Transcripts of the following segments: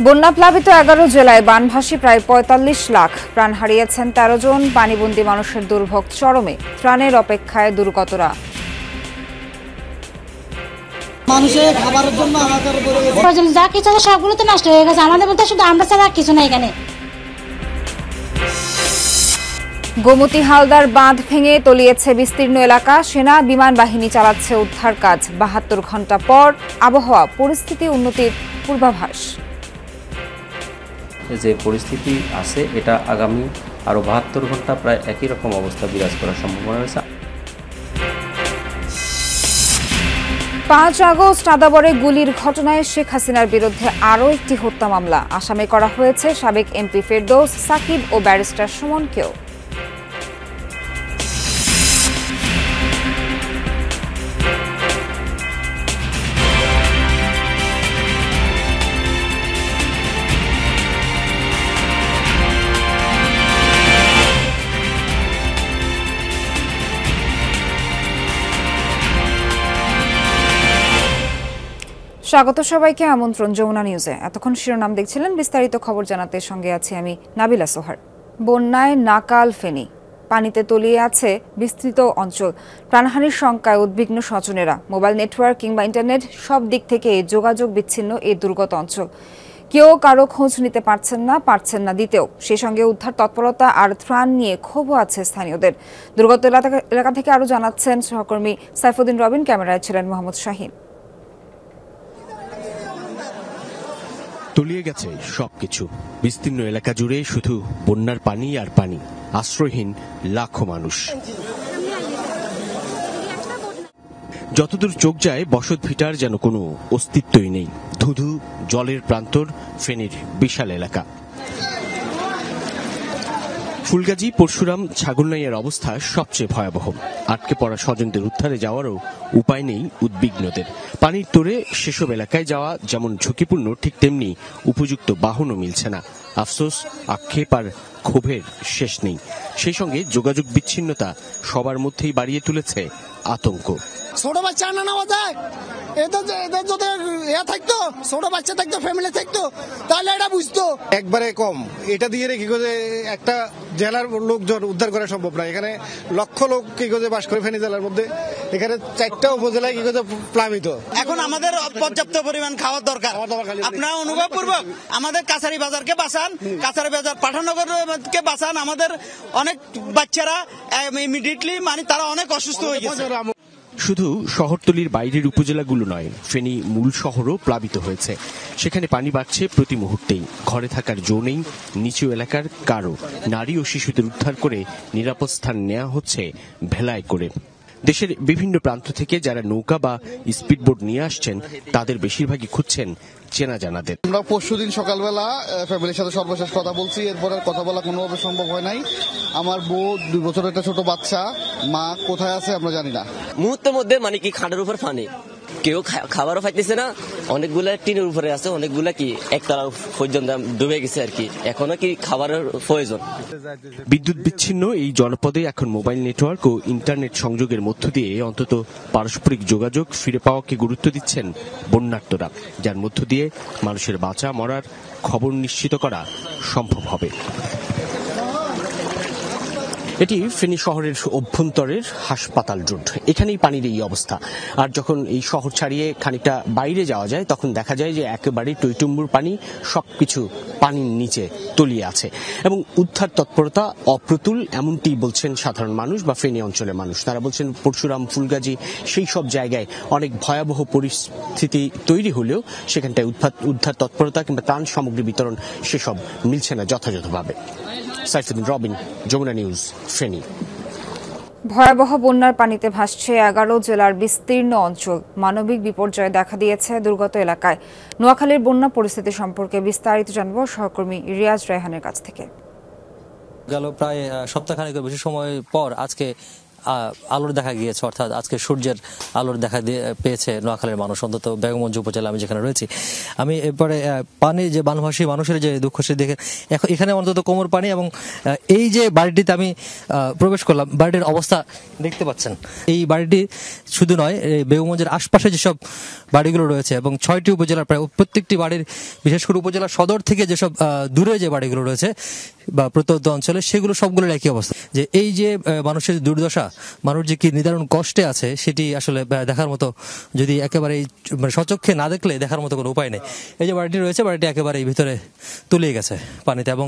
বন্যাপ্লাবিত 11 জেলায় বানভাসী প্রায় ৪৫ লাখ, প্রাণ হারিয়েছেন ১৩ জন। পানিবন্দী মানুষের দুর্ভোগ চরমে, ত্রাণের অপেক্ষায় দুর্গতরা। মানুষের খাবারের জন্য যা কিছু সবগুলো তো নষ্ট হয়ে গেছে, আমাদের বলতে শুধু আমরা ছাড়া কিছু নেই এখানে। গোমতী হালদার বাঁধ ভেঙে তলিয়েছে বিস্তীর্ণ এলাকা, সেনা বিমান বাহিনী চালাচ্ছে উদ্ধার কাজ। ৭২ ঘন্টা পর আবহাওয়া পরিস্থিতি উন্নতির পূর্বাভাস। যে পরিস্থিতি আছে এটা আগামী আরো ৭২ ঘন্টা প্রায় একই রকম অবস্থা বিরাজ করার সম্ভাবনা রয়েছে। ৫ আগস্ট আদাবরে গুলির ঘটনায় শেখ হাসিনার বিরুদ্ধে আরও একটি হত্যা মামলা। আসামি করা হয়েছে সাবেক এমপি ফেরদৌস, সাকিব ও ব্যারিস্টার সুমনকেও। স্বাগত সবাইকে, আমন্ত্রণ যমুনা নিউজে। এতক্ষণ শিরোনাম দেখছিলেন, বিস্তারিত খবর জানাতে সঙ্গে আছি আমি নাবিলা সোহার। বন্যায় নাকাল ফেনী, পানিতে তলিয়ে আছে বিস্তৃত অঞ্চল। প্রাণহানির শঙ্কায় উদ্বিগ্ন স্বজনেরা। মোবাইল নেটওয়ার্ক কিংবা ইন্টারনেট সব দিক থেকে যোগাযোগ বিচ্ছিন্ন এই দুর্গত অঞ্চল। কেউ কারো খোঁজ নিতে পারছেন না দিতেও। সেই সঙ্গে উদ্ধার তৎপরতা আর ত্রাণ নিয়ে ক্ষোভও আছে স্থানীয়দের। দুর্গত এলাকা থেকে আরও জানাচ্ছেন সহকর্মী সাইফুদ্দিন রবিন, ক্যামেরায় ছিলেন মোহাম্মদ শাহিন। তলিয়ে গেছে সবকিছু, বিস্তীর্ণ এলাকা জুড়ে শুধু বন্যার পানি আর পানি, আশ্রয়হীন লাখো মানুষ। যতদূর চোখ যায় বসত ভিটার যেন কোনো অস্তিত্বই নেই। ধুধু জলের প্রান্তর ফেনীর বিশাল এলাকা। ফুলগাজী, পরশুরাম, ছাগলনাইয়ার অবস্থা সবচেয়ে ভয়াবহ। আটকে পড়া স্বজনদের উদ্ধারে যাওয়ারও উপায় নেই উদ্বিগ্নদের। পানির তোরে সেসব এলাকায় যাওয়া যেমন ঝুঁকিপূর্ণ, ঠিক তেমনি উপযুক্ত বাহনও মিলছে না। আফসোস, আক্ষেপ আর ক্ষোভের শেষ নেই। সেই সঙ্গে যোগাযোগ বিচ্ছিন্নতা সবার মধ্যেই বাড়িয়ে তুলেছে আতঙ্ক। ছোট বাচ্চা না নেওয়া যায়, এদের যদি থাকতো, ছোট বাচ্চা থাকতো, ফ্যামিলি থাকতো, তাহলে এটা বুঝতো। একবারে কম, এটা দিয়ে কি করে একটা জেলার লোকজন উদ্ধার করা সম্ভব না। এখানে লক্ষ লোক কি করে বাস করে ফেনী জেলার মধ্যে, এখানে 4টা উপজেলায় কি করে প্লাবিত। এখন আমাদের পর্যাপ্ত পরিমাণ খাওয়ার দরকার। আপনারা অনুভবপূর্বক আমাদের কাছারি বাজারকে বাঁচান, কাছারি বাজার পাঠানগরকে বাঁচান। আমাদের অনেক বাচ্চারা ইমিডিয়েটলি তারা অনেক অসুস্থ হয়ে গেছে। শুধু শহরতলির বাইরের উপজেলাগুলো নয়, ফেনী মূল শহরও প্লাবিত হয়েছে। সেখানে পানি বাড়ছে প্রতি মুহূর্তেই। ঘরে থাকার জো নেই নিচু এলাকার কারো। নারী ও শিশুদের উদ্ধার করে নিরাপদ স্থান নেওয়া হচ্ছে ভেলায় করে। দেশের বিভিন্ন প্রান্ত থেকে যারা নৌকা বা স্পিডবোট নিয়ে আসছেন তাদের বেশিরভাগই খুঁজছেন চেনা জানাদের। আমরা পরশুদিন সকালবেলা ফ্যামিলির সাথে সর্বশেষ কথা বলছি, এরপরে কথা বলা কোনোভাবে সম্ভব হয় নাই। আমার বউ, 2 বছরের একটা ছোট বাচ্চা, মা কোথায় আছে আমরা জানি না। মুহূর্তের মধ্যে কি খাটের উপর পানি, কেউ খাবারও পাইতেছে না। অনেকগুলা টিনের উপরে আছে, অনেকগুলা কি একতলা পর্যন্ত ডুবে গেছে আর কি। এখনো কি খাবারের প্রয়োজন। বিদ্যুৎ বিচ্ছিন্ন এই জনপদে এখন মোবাইল নেটওয়ার্ক ও ইন্টারনেট সংযোগের মধ্য দিয়ে অন্তত পারস্পরিক যোগাযোগ ফিরে পাওয়াকে গুরুত্ব দিচ্ছেন বন্যার্তরা, যার মধ্য দিয়ে মানুষের বাঁচা মরার খবর নিশ্চিত করা সম্ভব হবে। এটি ফেনী শহরের অভ্যন্তরের হাসপাতাল রোড। এখানেই পানির এই অবস্থা। আর যখন এই শহর ছাড়িয়ে খানিকটা বাইরে যাওয়া যায় তখন দেখা যায় যে একেবারে টইটুম্বুর পানি, সবকিছু পানির নিচে তলিয়ে আছে এবং উদ্ধার তৎপরতা অপ্রতুল, এমনটি বলছেন সাধারণ মানুষ বা ফেনী অঞ্চলের মানুষ। তারা বলছেন পরশুরাম, ফুলগাজী সেই সব জায়গায় অনেক ভয়াবহ পরিস্থিতি তৈরি হলেও সেখানটায় উদ্ধার তৎপরতা কিংবা ত্রাণ সামগ্রী বিতরণ সেসব মিলছে না যথাযথভাবে। সাইফুদ্দিন রবিন, যমুনা নিউজ, ফেনী। ভয়াবহ বন্যার পানিতে ভাসছে 11 জেলার বিস্তীর্ণ অঞ্চল। মানবিক বিপর্যয় দেখা দিয়েছে দুর্গত এলাকায়। নোয়াখালীর বন্যা পরিস্থিতি সম্পর্কে বিস্তারিত জানব সহকর্মী রিয়াজ রায়হানের কাছ থেকে। গেল প্রায় সপ্তাহখানেকের বেশি সময় পর আজকে আলোর দেখা গিয়েছে, অর্থাৎ আজকে সূর্যের আলোর দেখা পেয়েছে নোয়াখালীর মানুষ, অন্তত বেগমগঞ্জ উপজেলা আমি যেখানে রয়েছি। আমি এরপরে পানি যে বানভাসী মানুষের যে দুঃখ সে দেখে এখানে অন্তত কোমর পানি, এবং এই যে বাড়িটিতে আমি প্রবেশ করলাম, বাড়িটির অবস্থা দেখতে পাচ্ছেন। এই বাড়িটি শুধু নয়, বেগমগঞ্জের আশপাশে যেসব বাড়িগুলো রয়েছে এবং 6টি উপজেলার প্রায় প্রত্যেকটি বাড়ির, বিশেষ করে উপজেলা সদর থেকে যেসব দূরে যে বাড়িগুলো রয়েছে বা প্রত্যন্ত অঞ্চলে, সেগুলো সবগুলোর একই অবস্থা। যে এই যে মানুষের দুর্দশা, মানুষ যে কি নিদারুণ কষ্টে আছে, সেটি আসলে দেখার মতো, যদি একেবারে মানে সচক্ষে না দেখলে দেখার মতো কোনো উপায় নেই। এই যে বাড়িটি রয়েছে, বাড়িটি একেবারে ভিতরে তলিয়ে গেছে পানিতে এবং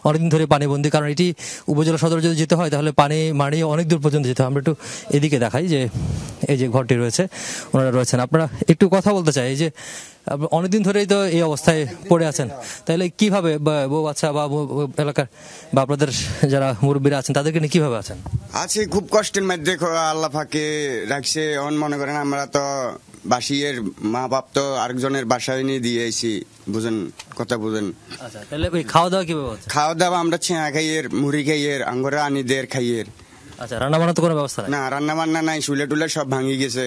অনেকদিন ধরে পানিবন্দী, কারণ এটি উপজেলা সদর যদি যেতে হয় তাহলে পানি মারিয়ে অনেক দূর পর্যন্ত যেতে হয়। আমরা একটু এদিকে দেখাই যে এই যে ঘরটি রয়েছে, ওনারা রয়েছেন, আপনারা একটু কথা বলতে চাই। এই যে অনেকদিন ধরেই তো এই অবস্থায় পড়ে আছেন, তাহলে কিভাবে বউ বাচ্চা বা এলাকার বা আপনাদের যারা মুরব্বীরা আছেন তাদেরকে নিয়ে কিভাবে আছেন? আছি খুব কষ্টের মধ্যে, আল্লাহ ফাঁকে রাখছে। মনে করেন আমরা তো বাসিয়ের মা বাপ তো আরেকজনের বাসায় নিয়ে দিয়ে আইছি, বুঝেন কথা বুঝেন। আচ্ছা, তাহলে খাওয়া দাওয়া কিভাবে হচ্ছে? খাওয়া দাওয়া আমরা ছেঁয়া খাইয়ের, মুড়ি খাইয়ের, আঙ্গরে আনিদের খাইয়ের। আচ্ছা, রান্না বান্না তো কোনো ব্যবস্থা না, রান্না বান্না নাই, চুলে টুলে সব ভাঙি গেছে,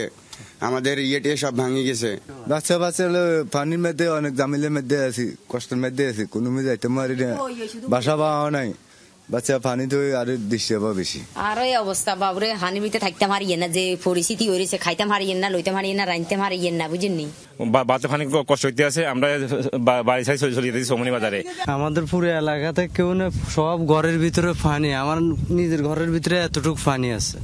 আমাদের ইয়েটে সব ভাঙি গেছে। বাচ্চা পানির মধ্যে অনেক জামিলের মধ্যে আছি, কষ্টের মধ্যে আছি, কোনো যাইতে পারি না, বাসা পাওয়া নাই, বাচ্চা পানি তো আরো দৃশ্য বেশি। আর এই অবস্থা বাবুরে, হানি বিতে থাকতে হারিয়ে না, যে পরিস্থিতি হয়েছে, খাইতাম হারিয়ে না, লইতাম হারিয়ে না, রাইনতাম হারিয়ে না, বুঝেননি? বাচ্চা পানি কষ্ট হইতে আছে, আমরা বাড়ি সাই চলে যেতেছি সোমনি বাজারে। আমাদের পুরো এলাকাতে কেউ না, সব ঘরের ভিতরে পানি, আমার নিজের ঘরের ভিতরে এতটুকু পানি আছে।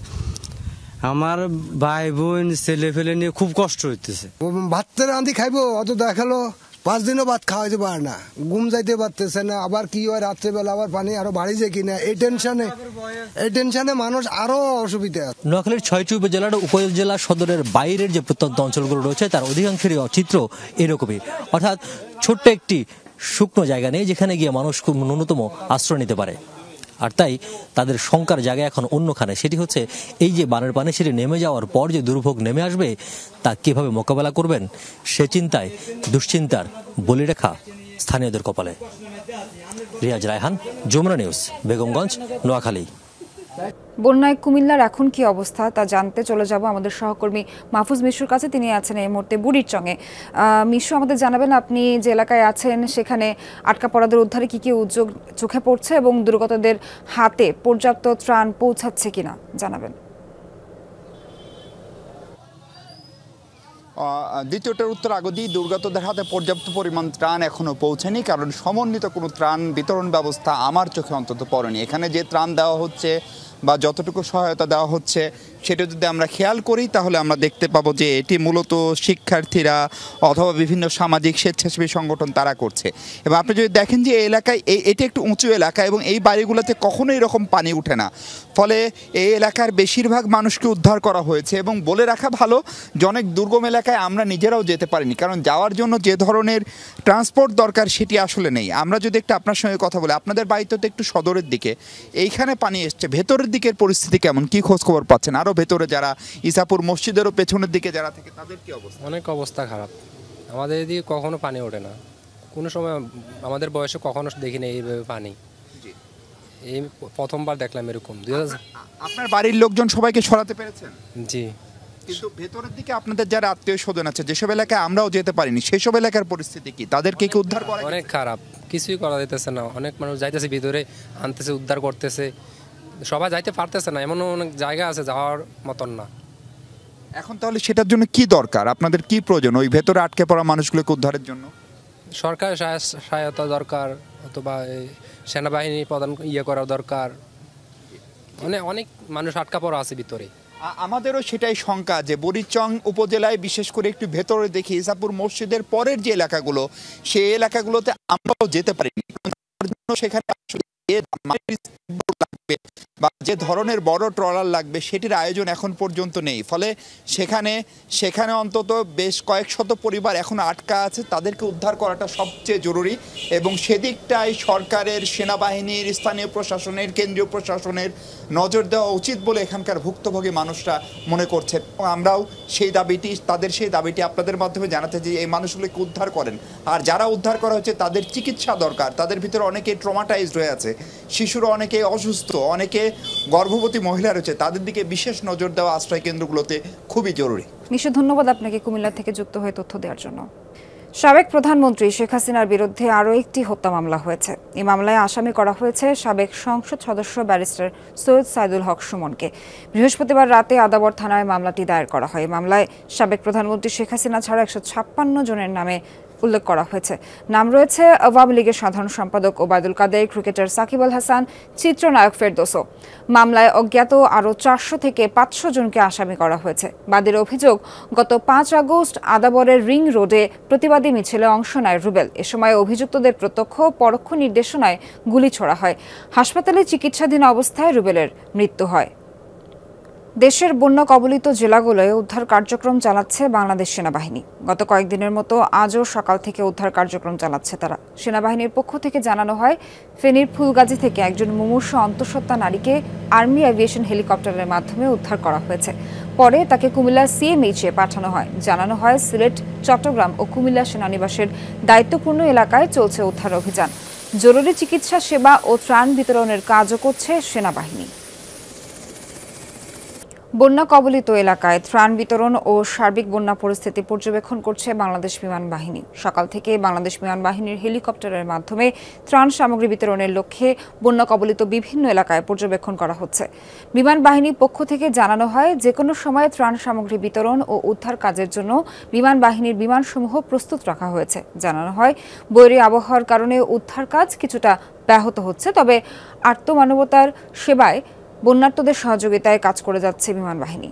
আমার ভাই বোন ছেলে ফেলে নিয়ে খুব কষ্ট হইতেছে। ভাত রাঁধি খাইবো, অত দেখালো 5 দিনও ভাত খাওয়াইতে পারে না, ঘুম যাইতে পারতেছে না, আবার কি হয় রাত্রেবেলা আবার পানি আরো বাড়ি যায় কিনা, এই টেনশনে মানুষ আরো অসুবিধা। নোয়াখালীর 6টি উপজেলার উপজেলা সদরের বাইরের যে প্রত্যন্ত অঞ্চলগুলো রয়েছে তার অধিকাংশেরই চিত্র এরকমই, অর্থাৎ ছোট্ট একটি শুকনো জায়গা নেই যেখানে গিয়ে মানুষ খুব ন্যূনতম আশ্রয় নিতে পারে। আর তাই তাদের শঙ্কার জায়গা এখন অন্যখানে, সেটি হচ্ছে এই যে বানের পানি সেটি নেমে যাওয়ার পর যে দুর্ভোগ নেমে আসবে তা কিভাবে মোকাবেলা করবেন, সে চিন্তায় দুশ্চিন্তার বলিরেখা স্থানীয়দের কপালে। রিয়াজ রায়হান, যমুনা নিউজ, বেগমগঞ্জ, নোয়াখালী। বন্যায় কুমিল্লার এখন কি অবস্থা তা জানতে চলে যাব আমাদের সহকর্মী মাহফুজ মিশুর কাছে। তিনি আছেন এই মুহূর্তে বুড়িরচংয়ে। মিশু, আমাদের জানাবেন আপনি যে এলাকায় আছেন সেখানে আটকা পড়াদের উদ্ধারে কি কি উদ্যোগ চোখে পড়ছে এবং দুর্গতদের হাতে পর্যাপ্ত ত্রাণ পৌঁছাচ্ছে কিনা জানাবেন। দ্বিতীয়টার উত্তর আগেই, দুর্গতদের হাতে পর্যাপ্ত পরিমাণ ত্রাণ এখনো পৌঁছেনি, কারণ সমন্বিত কোনো ত্রাণ বিতরণ ব্যবস্থা আমার চোখে অন্তত পড়েনি। এখানে যে ত্রাণ দেওয়া হচ্ছে বা যতটুকু সহায়তা দেওয়া হচ্ছে সেটা যদি আমরা খেয়াল করি তাহলে আমরা দেখতে পাবো যে এটি মূলত শিক্ষার্থীরা অথবা বিভিন্ন সামাজিক স্বেচ্ছাসেবী সংগঠন তারা করছে। এবং আপনি যদি দেখেন যে এই এলাকায় এটি একটু উঁচু এলাকা এবং এই বাড়িগুলোতে কখনোই এরকম পানি উঠে না, ফলে এই এলাকার বেশিরভাগ মানুষকে উদ্ধার করা হয়েছে। এবং বলে রাখা ভালো যে অনেক দুর্গম এলাকায় আমরা নিজেরাও যেতে পারিনি, কারণ যাওয়ার জন্য যে ধরনের ট্রান্সপোর্ট দরকার সেটি আসলে নেই। আমরা যদি একটু আপনার সঙ্গে কথা বলি, আপনাদের বাড়িতে তো একটু সদরের দিকে, এইখানে পানি এসছে, ভেতরের দিকের পরিস্থিতি কেমন, কি খোঁজ খবর পাচ্ছেন? আরও ভেতরে যারা ইসাপুর মসজিদেরও পেছনের দিকে যারা থাকে তাদের কি অবস্থা? অনেক অবস্থা খারাপ, আমাদের এদিকে কখনো পানি ওঠে না, কোনো সময় আমাদের বয়সে কখনো দেখি না এইভাবে পানি, এই প্রথমবার দেখলাম এরকম। আপনার বাড়ির লোকজন সবাইকে সরাতে পেরেছেন? জি, কিন্তু ভেতরের দিকে আপনাদের যারা আত্মীয় স্বজন আছে, যেসব এলাকায় আমরাও যেতে পারিনি, সেসব এলাকার পরিস্থিতি কি? তাদেরকে কি উদ্ধার করা? অনেক খারাপ, কিছুই করা যাইতেছে না, অনেক মানুষ যাইতেছে ভিতরে, আনতেছে, উদ্ধার করতেছে, সবাই যাইতে পারতেছে না, এমন অনেক জায়গা আছে যাওয়ার মতন না। এখন তাহলে সেটার জন্য কি দরকার, আপনাদের কি প্রয়োজন ওই ভেতরে আটকে পড়া মানুষগুলোকে উদ্ধারের জন্য? সরকারের সহায়তা দরকার, অথবা সেনাবাহিনী প্রদান করা দরকার, অনেক মানুষ আটকা পড়া আছে ভিতরে। আমাদেরও সেটাই শঙ্কা যে বুড়িচং উপজেলায় বিশেষ করে একটু ভেতরে দেখি ইসাপুর মসজিদের পরের যে এলাকাগুলো, সেই এলাকাগুলোতে আমরাও যেতে পারিনি, সেখানে লাগবে বা যে ধরনের বড় ট্রলার লাগবে সেটির আয়োজন এখন পর্যন্ত নেই। ফলে সেখানে অন্তত বেশ কয়েক শত পরিবার এখন আটকা আছে, তাদেরকে উদ্ধার করাটা সবচেয়ে জরুরি। এবং সেদিকটাই সরকারের, সেনাবাহিনীর, স্থানীয় প্রশাসনের, কেন্দ্রীয় প্রশাসনের নজর দেওয়া উচিত বলে এখানকার ভুক্তভোগী মানুষরা মনে করছেন। আমরাও তাদের সেই দাবিটি আপনাদের মাধ্যমে জানাতে যে এই মানুষগুলোকে উদ্ধার করেন, আর যারা উদ্ধার করা হচ্ছে তাদের চিকিৎসা দরকার, তাদের ভিতরে অনেকে ট্রমাটাইজড হয়ে আছে, শিশুরা অনেকে অসুস্থ, অনেকে গর্ভবতী মহিলা রয়েছে তাদের দিকে বিশেষ নজর দেওয়া আশ্রয় কেন্দ্রগুলোতে খুবই জরুরি। নিশ্চয় ধন্যবাদ আপনাকে কুমিল্লা থেকে যুক্ত হয়ে তথ্য দেওয়ার জন্য। সাবেক প্রধানমন্ত্রী শেখ হাসিনার বিরুদ্ধে আরও একটি হত্যা মামলা হয়েছে। এই মামলায় আসামি করা হয়েছে সাবেক সংসদ সদস্য ব্যারিস্টার সৈয়দ সাইদুল হক সুমনকে। বৃহস্পতিবার রাতে আদাবর থানায় মামলাটি দায়ের করা হয়। মামলায় সাবেক প্রধানমন্ত্রী শেখ হাসিনা ছাড়া 156 জনের নামে উল্লেখ করা হয়েছে। নাম রয়েছে আওয়ামী লীগের সাধারণ সম্পাদক ওবায়দুল কাদের, ক্রিকেটার সাকিব আল হাসান, চিত্রনায়ক ফেরদৌসও। মামলায় অজ্ঞাত আরও 400 থেকে 500 জনকে আসামি করা হয়েছে। বাদীর অভিযোগ, গত 5 আগস্ট আদাবরের রিং রোডে প্রতিবাদী মিছিলে অংশ নেয় রুবেল। এ সময় অভিযুক্তদের প্রত্যক্ষ পরোক্ষ নির্দেশনায় গুলি ছোড়া হয়। হাসপাতালে চিকিৎসাধীন অবস্থায় রুবেলের মৃত্যু হয়। দেশের বন্যা কবলিত জেলাগুলোয় উদ্ধার কার্যক্রম চালাচ্ছে বাংলাদেশ সেনাবাহিনী। গত কয়েকদিনের মতো আজও সকাল থেকে উদ্ধার কার্যক্রম চালাচ্ছে তারা। সেনাবাহিনীর পক্ষ থেকে জানানো হয়, ফেনীর ফুলগাজী থেকে একজন মুমূর্ষু অন্তঃসত্ত্বা নারীকে আর্মি অ্যাভিয়েশন হেলিকপ্টারের মাধ্যমে উদ্ধার করা হয়েছে। পরে তাকে কুমিল্লা সিএমএইচে পাঠানো হয়। জানানো হয়, সিলেট, চট্টগ্রাম ও কুমিল্লা সেনানিবাসের দায়িত্বপূর্ণ এলাকায় চলছে উদ্ধার অভিযান। জরুরি চিকিৎসা সেবা ও ত্রাণ বিতরণের কাজও করছে সেনাবাহিনী। বন্যা কবলিত এলাকায় ত্রাণ বিতরণ ও সার্বিক বন্যা পরিস্থিতি পর্যবেক্ষণ করছে বাংলাদেশ বিমান বাহিনী। সকাল থেকে বাংলাদেশ বিমান বাহিনীর হেলিকপ্টারের মাধ্যমে ত্রাণ সামগ্রী বিতরণের লক্ষ্যে বন্যা কবলিত বিভিন্ন এলাকায় পর্যবেক্ষণ করা হচ্ছে। বিমান বাহিনীর পক্ষ থেকে জানানো হয়, যে কোনো সময় ত্রাণ সামগ্রী বিতরণ ও উদ্ধার কাজের জন্য বিমান বাহিনীর বিমানসমূহ প্রস্তুত রাখা হয়েছে। জানানো হয়, বৈরী আবহাওয়ার কারণে উদ্ধার কাজ কিছুটা ব্যাহত হচ্ছে, তবে আর্তমানবতার সেবায় বন্যার্তদের সহযোগিতায় কাজ করে যাচ্ছে বিমান বাহিনী।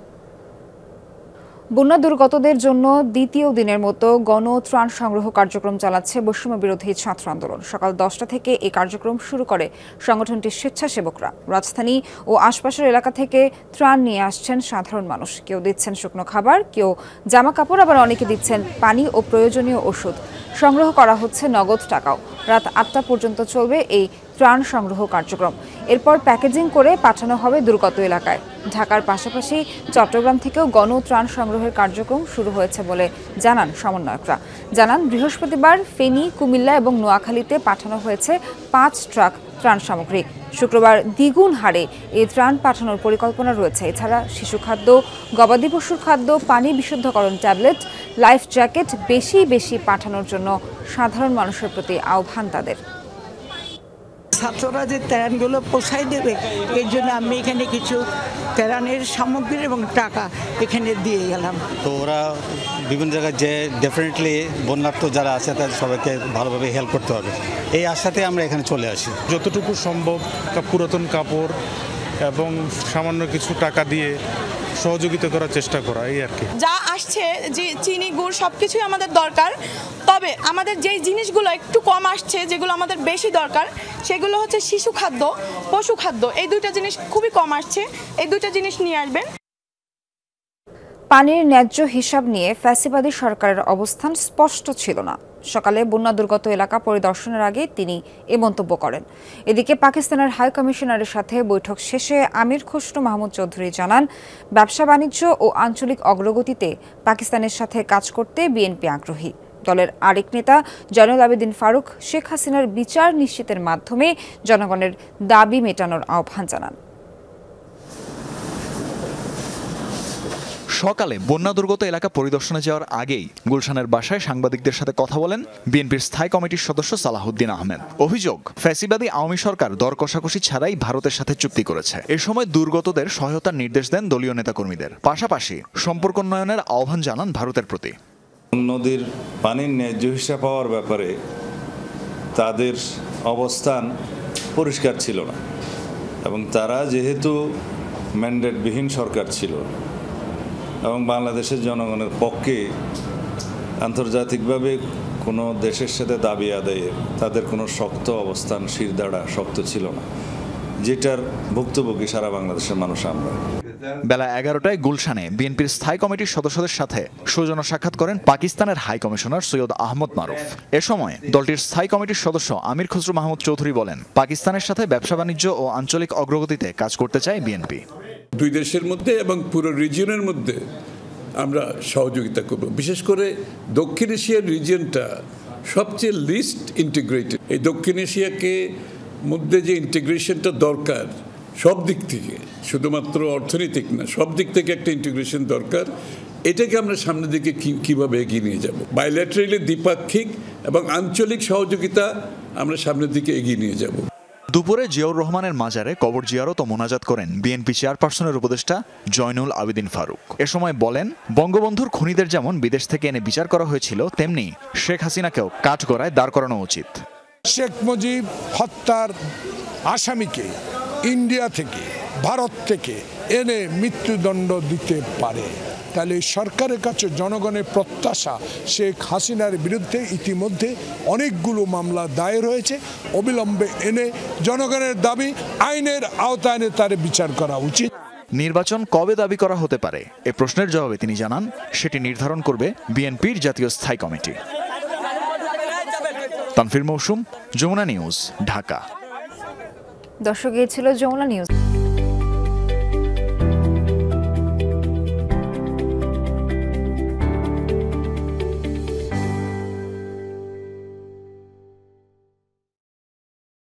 বন্যা দুর্গতদের জন্য দ্বিতীয় দিনের মতো গণ ত্রাণ সংগ্রহ কার্যক্রম চালাচ্ছে বৈষম্য বিরোধী ছাত্র আন্দোলন। সকাল 10টা থেকে এই কার্যক্রম শুরু করে সংগঠনটির স্বেচ্ছাসেবকরা। রাজধানী ও আশপাশের এলাকা থেকে ত্রাণ নিয়ে আসছেন সাধারণ মানুষ। কেউ দিচ্ছেন শুকনো খাবার, কেউ জামা কাপড়, আবার অনেকে দিচ্ছেন পানি ও প্রয়োজনীয় ওষুধ। সংগ্রহ করা হচ্ছে নগদ টাকাও। রাত 8টা পর্যন্ত চলবে এই ত্রাণ সংগ্রহ কার্যক্রম। এরপর প্যাকেজিং করে পাঠানো হবে দুর্গত এলাকায়। ঢাকার পাশাপাশি চট্টগ্রাম থেকেও গণ ত্রাণ সংগ্রহের কার্যক্রম শুরু হয়েছে বলে জানান সমন্বয়করা। জানান, বৃহস্পতিবার ফেনী, কুমিল্লা এবং নোয়াখালীতে পাঠানো হয়েছে 5 ট্রাক ত্রাণ সামগ্রী। শুক্রবার দ্বিগুণ হারে এই ত্রাণ পাঠানোর পরিকল্পনা রয়েছে। এছাড়া শিশু খাদ্য, গবাদি পশুর খাদ্য, পানি বিশুদ্ধকরণ ট্যাবলেট, লাইফ জ্যাকেট বেশি পাঠানোর জন্য সাধারণ মানুষের প্রতি আহ্বান তাদের। ছাত্ররা যে ত্রাণগুলো পৌঁছাই দেবে, এর জন্য আমি এখানে কিছু ত্রাণের সামগ্রী এবং টাকা এখানে দিয়ে গেলাম। তো ওরা বিভিন্ন জায়গায় যে ডেফিনেটলি বন্যার্থ যারা আছে তাদের সবাইকে ভালোভাবে হেল্প করতে হবে, এই আশাতে আমরা এখানে চলে আসি। যতটুকু সম্ভব পুরাতন কাপড় এবং সামান্য কিছু টাকা দিয়ে সহযোগিতা করার চেষ্টা করা, এই আর কি। যা আসছে, যে চিনি, গুড় সবকিছুই আমাদের দরকার, তবে আমাদের যেই জিনিসগুলো একটু কম আসছে, যেগুলো আমাদের বেশি দরকার, সেগুলো হচ্ছে শিশু খাদ্য, পশু খাদ্য। এই দুইটা জিনিস খুবই কম আসছে, এই দুইটা জিনিস নিয়ে আসবেন। পানির ন্যায্য হিসাব নিয়ে ফ্যাসিবাদী সরকারের অবস্থান স্পষ্ট ছিল না। সকালে বন্যা দুর্গত এলাকা পরিদর্শনের আগে তিনি এ মন্তব্য করেন। এদিকে পাকিস্তানের হাই কমিশনারের সাথে বৈঠক শেষে আমির খসরু মাহমুদ চৌধুরী জানান, ব্যবসা বাণিজ্য ও আঞ্চলিক অগ্রগতিতে পাকিস্তানের সাথে কাজ করতে বিএনপি আগ্রহী। দলের আরেক নেতা জয়নুল আবেদিন ফারুক শেখ হাসিনার বিচার নিশ্চিতের মাধ্যমে জনগণের দাবি মেটানোর আহ্বান জানান। সকালে বন্যা দুর্গত এলাকা পরিদর্শনে যাওয়ার আগেই গুলশানের বাসায় সাংবাদিকদের সাথে কথা বলেন বিএনপির স্থায়ী কমিটির সদস্য সালাহউদ্দিন আহমেদ। অভিযোগ, ফ্যাসিবাদী আওয়ামী সরকার দর কষাকষি ছাড়াই ভারতের সাথে চুক্তি করেছে। এ সময় দুর্গতদের সহায়তার নির্দেশ দেন দলীয় নেতাকর্মীদের। পাশাপাশি সম্পর্ক উন্নয়নের আহ্বান জানান ভারতের প্রতি। নদীর পানির ন্যায্য হিসাব পাওয়ার ব্যাপারে তাদের অবস্থান পরিষ্কার ছিল না, এবং তারা যেহেতু ম্যান্ডেটবিহীন সরকার ছিল এবং বাংলাদেশের জনগণের পক্ষে আন্তর্জাতিকভাবে কোনো দেশের সাথে দাবি আদায়ে তাদের কোনো শক্ত অবস্থান, শিরদাঁড়া শক্ত ছিল না, যেটার ভুক্তভোগী সারা বাংলাদেশের মানুষ আমরা। বেলা 11টায় গুলশানে বিএনপির স্থায়ী কমিটির সদস্যদের সাথে সৌজন্য সাক্ষাৎ করেন পাকিস্তানের হাই কমিশনার সৈয়দ আহমদ মারুফ। এ সময় দলটির স্থায়ী কমিটির সদস্য আমির খসরু মাহমুদ চৌধুরী বলেন, পাকিস্তানের সাথে ব্যবসা বাণিজ্য ও আঞ্চলিক অগ্রগতিতে কাজ করতে চায় বিএনপি। দুই দেশের মধ্যে এবং পুরো রিজিয়নের মধ্যে আমরা সহযোগিতা করব। বিশেষ করে দক্ষিণ এশিয়ার রিজিয়নটা সবচেয়ে লিস্ট ইন্টিগ্রেটেড। এই দক্ষিণ এশিয়াকে মধ্যে যে ইন্টিগ্রেশনটা দরকার, সব দিক থেকে, শুধুমাত্র অর্থনৈতিক না, সব দিক থেকে একটা ইন্টিগ্রেশন দরকার। এটাকে আমরা সামনের দিকে কিভাবে এগিয়ে নিয়ে যাব, বাইল্যাটারালি দ্বিপাক্ষিক এবং আঞ্চলিক সহযোগিতা আমরা সামনের দিকে এগিয়ে নিয়ে যাব। দুপুরে জিয়াউর রহমানের মাজারে কবর জিয়ারত ও মোনাজাত করেন বিএনপি চেয়ারপারসনের উপদেষ্টা জয়নুল আবেদিন ফারুক। এ সময় বলেন, বঙ্গবন্ধুর খুনিদের যেমন বিদেশ থেকে এনে বিচার করা হয়েছিল, তেমনি শেখ হাসিনাকেও কাঠগড়ায় দাঁড় করানো উচিত। শেখ মুজিব হত্যার আসামিকে ইন্ডিয়া থেকে, ভারত থেকে এনে মৃত্যুদণ্ড দিতে পারে, তাহলে সরকারের কাছে জনগণের প্রত্যাশা শেখ হাসিনার বিরুদ্ধে ইতিমধ্যে অনেকগুলো মামলা দায়ের হয়েছে, অবিলম্বে এনে জনগণের দাবি আইনের আওতায় এনে তার বিচার করা উচিত। নির্বাচন কবে দাবি করা হতে পারে এ প্রশ্নের জবাবে তিনি জানান, সেটি নির্ধারণ করবে বিএনপির জাতীয় স্থায়ী কমিটি। তানফির মৌসুম, যমুনা নিউজ, ঢাকা। দর্শক, এই ছিল যমুনা নিউজ।